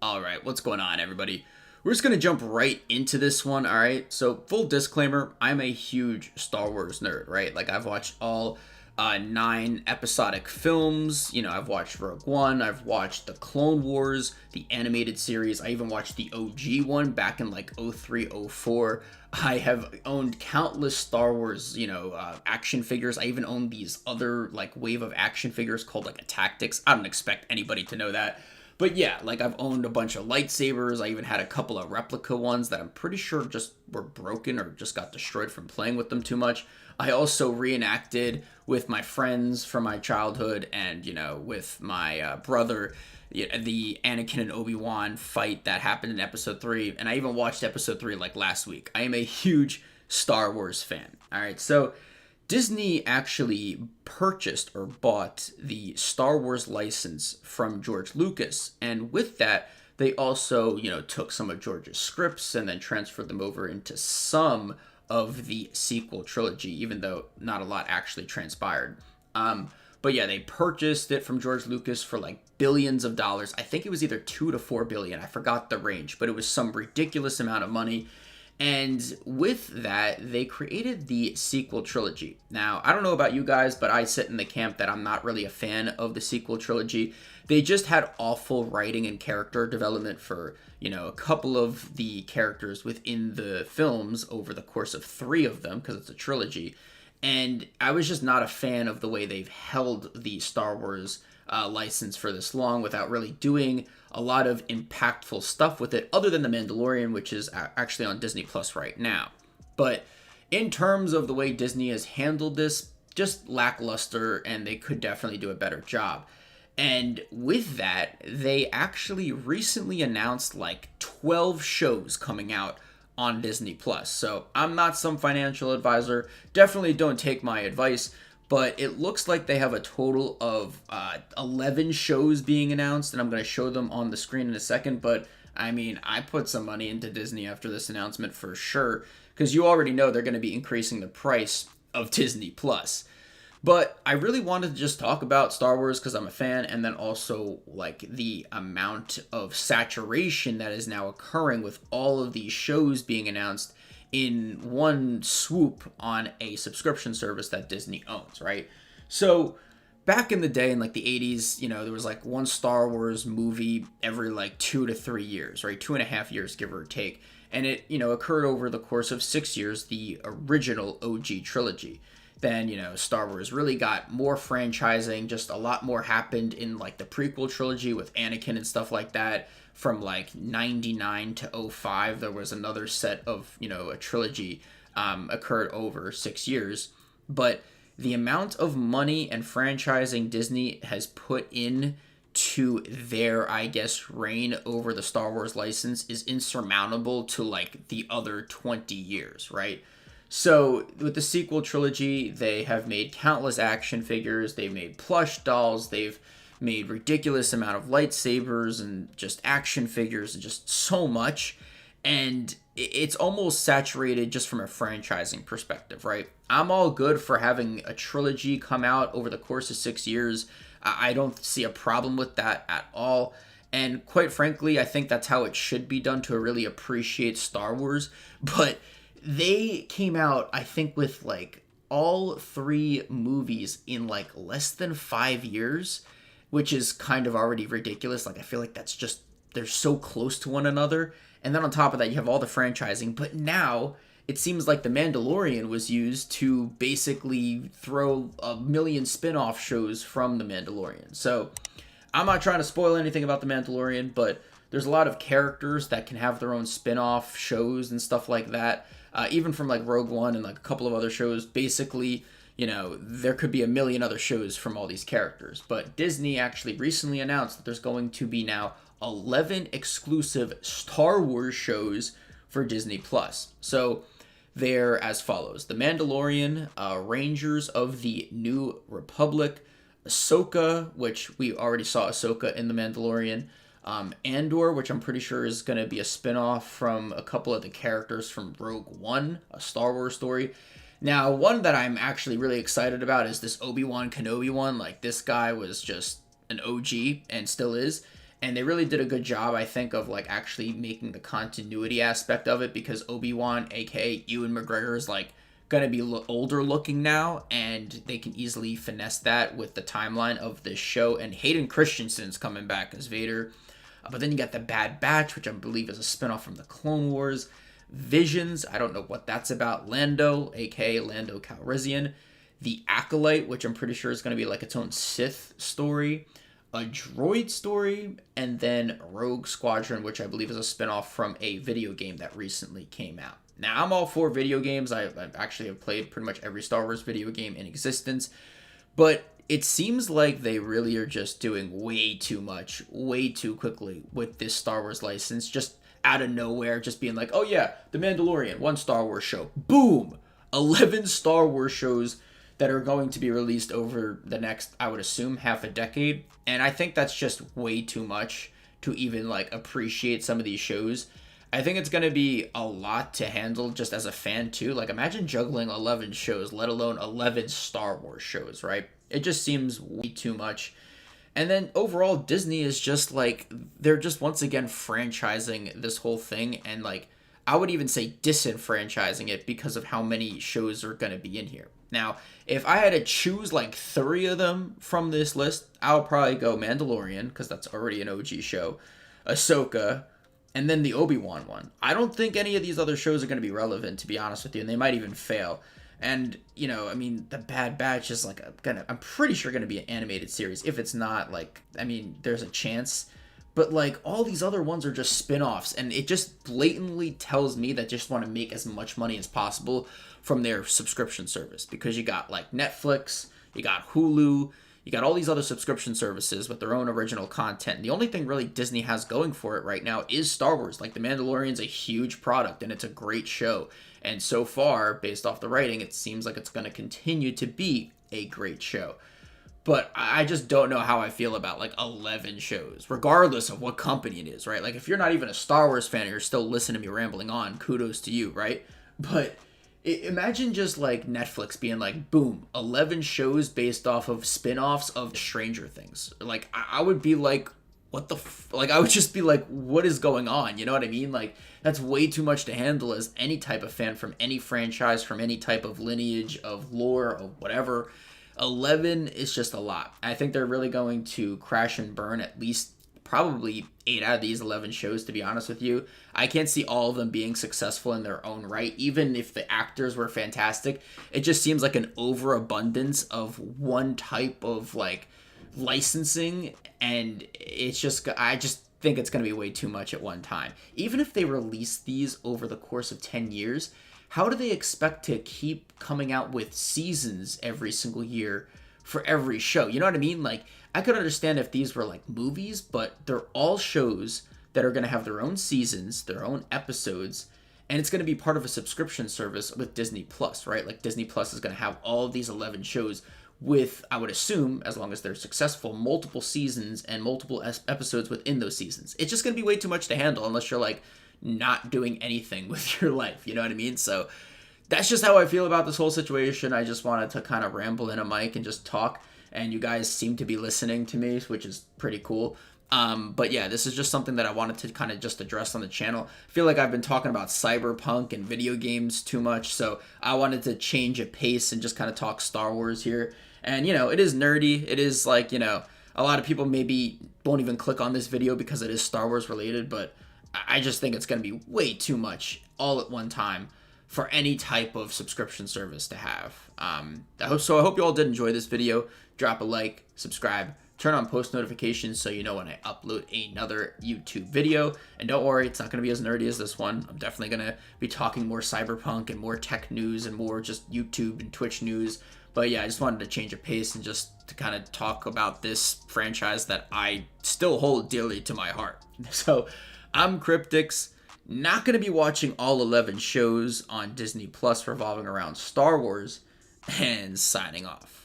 All right, what's going on, everybody? We're just going to jump right into this one, all right? So, full disclaimer, I'm a huge Star Wars nerd, right? Like, I've watched all 9 episodic films. I've watched Rogue One, I've watched the Clone Wars, the animated series. I even watched the OG one back in like 03, 04. I have owned countless Star Wars, action figures. I even own these other, like, wave of action figures called, like, a Tactics. I don't expect anybody to know that. But yeah, like I've owned a bunch of lightsabers. I even had a couple of replica ones that I'm pretty sure just were broken or just got destroyed from playing with them too much. I also reenacted with my friends from my childhood and, with my brother, the Anakin and Obi-Wan fight that happened in episode 3. And I even watched episode 3 like last week. I am a huge Star Wars fan. All right, so Disney actually purchased or bought the Star Wars license from George Lucas, and with that, they also, took some of George's scripts and then transferred them over into some of the sequel trilogy, even though not a lot actually transpired. But yeah, they purchased it from George Lucas for like billions of dollars. I think it was either 2 to 4 billion. I forgot the range, but it was some ridiculous amount of money. And with that, they created the sequel trilogy. Now, I don't know about you guys, but I sit in the camp that I'm not really a fan of the sequel trilogy. They just had awful writing and character development for, a couple of the characters within the films over the course of 3 of them, because it's a trilogy. And I was just not a fan of the way they've held the Star Wars license for this long without really doing a lot of impactful stuff with it, other than The Mandalorian, which is actually on Disney Plus right now. But in terms of the way Disney has handled this, just lackluster, and they could definitely do a better job. And with that, they actually recently announced like 12 shows coming out on Disney Plus. So I'm not some financial advisor. Definitely don't take my advice. But it looks like they have a total of 11 shows being announced, and I'm going to show them on the screen in a second. But, I mean, I put some money into Disney after this announcement for sure, because you already know they're going to be increasing the price of Disney+. But I really wanted to just talk about Star Wars because I'm a fan, and then also, like, the amount of saturation that is now occurring with all of these shows being announced in one swoop on a subscription service that Disney owns, right? So back in the day in like the 80s, there was like one Star Wars movie every like 2 to 3 years, right? 2.5 years, give or take. And it, occurred over the course of 6 years, the original OG trilogy. Then, Star Wars really got more franchising, just a lot more happened in like the prequel trilogy with Anakin and stuff like that. From like 99 to 05, there was another set of, a trilogy occurred over 6 years. But the amount of money and franchising Disney has put in to their, I guess, reign over the Star Wars license is insurmountable to like the other 20 years, right? So with the sequel trilogy, they have made countless action figures, they've made plush dolls, they've made ridiculous amount of lightsabers and just action figures and just so much. And it's almost saturated just from a franchising perspective, right? I'm all good for having a trilogy come out over the course of 6 years. I don't see a problem with that at all. And quite frankly, I think that's how it should be done to really appreciate Star Wars. But they came out, I think, with like all 3 movies in like less than 5 years, which is kind of already ridiculous. Like, I feel like that's just, they're so close to one another. And then on top of that, you have all the franchising. But now, it seems like The Mandalorian was used to basically throw a million spin-off shows from The Mandalorian. So, I'm not trying to spoil anything about The Mandalorian, but there's a lot of characters that can have their own spin-off shows and stuff like that. Even from like Rogue One and like a couple of other shows, basically, there could be a million other shows from all these characters. But Disney actually recently announced that there's going to be now 11 exclusive Star Wars shows for Disney+. So they're as follows: The Mandalorian, Rangers of the New Republic, Ahsoka, which we already saw Ahsoka in The Mandalorian, Andor, which I'm pretty sure is going to be a spin-off from a couple of the characters from Rogue One, a Star Wars story. Now, one that I'm actually really excited about is this Obi-Wan Kenobi one. Like, this guy was just an OG and still is. And they really did a good job, I think, of like actually making the continuity aspect of it, because Obi-Wan, aka Ewan McGregor, is like gonna be older looking now, and they can easily finesse that with the timeline of this show. And Hayden Christensen's coming back as Vader. But then you got the Bad Batch, which I believe is a spinoff from the Clone Wars. Visions, I don't know what that's about. Lando, aka Lando Calrissian. The Acolyte, which I'm pretty sure is going to be like its own Sith story. A droid story. And then Rogue Squadron, which I believe is a spinoff from a video game that recently came out. Now, I'm all for video games. I actually have played pretty much every Star Wars video game in existence. But it seems like they really are just doing way too much, way too quickly with this Star Wars license. Just out of nowhere, just being like, oh yeah, The Mandalorian, one Star Wars show. Boom! 11 Star Wars shows that are going to be released over the next, I would assume, half a decade. And I think that's just way too much to even like appreciate some of these shows. I think it's going to be a lot to handle just as a fan too. Like, imagine juggling 11 shows, let alone 11 Star Wars shows, right? It just seems way too much. And then overall, Disney is just like, they're just once again franchising this whole thing. And like, I would even say disenfranchising it because of how many shows are going to be in here. Now, if I had to choose like 3 of them from this list, I would probably go Mandalorian, because that's already an OG show, Ahsoka, and then the Obi-Wan one. I don't think any of these other shows are going to be relevant, to be honest with you, and they might even fail. And, you know, I mean, The Bad Batch is like I'm pretty sure going to be an animated series. If it's not, like, I mean, there's a chance. But, like, all these other ones are just spin-offs, and it just blatantly tells me that just want to make as much money as possible from their subscription service. Because you got, like, Netflix, you got Hulu, you got all these other subscription services with their own original content. The only thing really Disney has going for it right now is Star Wars. Like, The Mandalorian's a huge product, and it's a great show. And so far, based off the writing, it seems like it's going to continue to be a great show. But I just don't know how I feel about, like, 11 shows, regardless of what company it is, right? Like, if you're not even a Star Wars fan and you're still listening to me rambling on, kudos to you, right? But imagine just, like, Netflix being like, boom, 11 shows based off of spin-offs of Stranger Things. Like, I would be like, what the like, I would just be like, what is going on? You know what I mean? Like, that's way too much to handle as any type of fan from any franchise, from any type of lineage of lore or whatever. 11 is just a lot. I think they're really going to crash and burn at least probably 8 out of these 11 shows, to be honest with you. I can't see all of them being successful in their own right, even if the actors were fantastic. It just seems like an overabundance of one type of, like, licensing, and it's just, I just think it's going to be way too much at one time. Even if they release these over the course of 10 years, how do they expect to keep coming out with seasons every single year for every show? You know what I mean? Like, I could understand if these were like movies, but they're all shows that are going to have their own seasons, their own episodes, and it's going to be part of a subscription service with Disney Plus, right? Like, Disney Plus is going to have all of these 11 shows with, I would assume, as long as they're successful, multiple seasons and multiple episodes within those seasons. It's just going to be way too much to handle unless you're like not doing anything with your life. You know what I mean? So that's just how I feel about this whole situation. I just wanted to kind of ramble in a mic and just talk, and you guys seem to be listening to me, which is pretty cool. But yeah, this is just something that I wanted to kind of just address on the channel. I feel like I've been talking about cyberpunk and video games too much, so I wanted to change a pace and just kind of talk Star Wars here. And, you know, it is nerdy. It is like, you know, a lot of people maybe won't even click on this video because it is Star Wars related, but I just think it's going to be way too much all at one time for any type of subscription service to have. I hope you all did enjoy this video. Drop a like, subscribe, turn on post notifications so you know when I upload another YouTube video. And don't worry, it's not going to be as nerdy as this one. I'm definitely going to be talking more cyberpunk and more tech news and more just YouTube and Twitch news. But yeah, I just wanted to change a pace and just to kind of talk about this franchise that I still hold dearly to my heart. So I'm Cryptix. Not going to be watching all 11 shows on Disney Plus revolving around Star Wars, and signing off.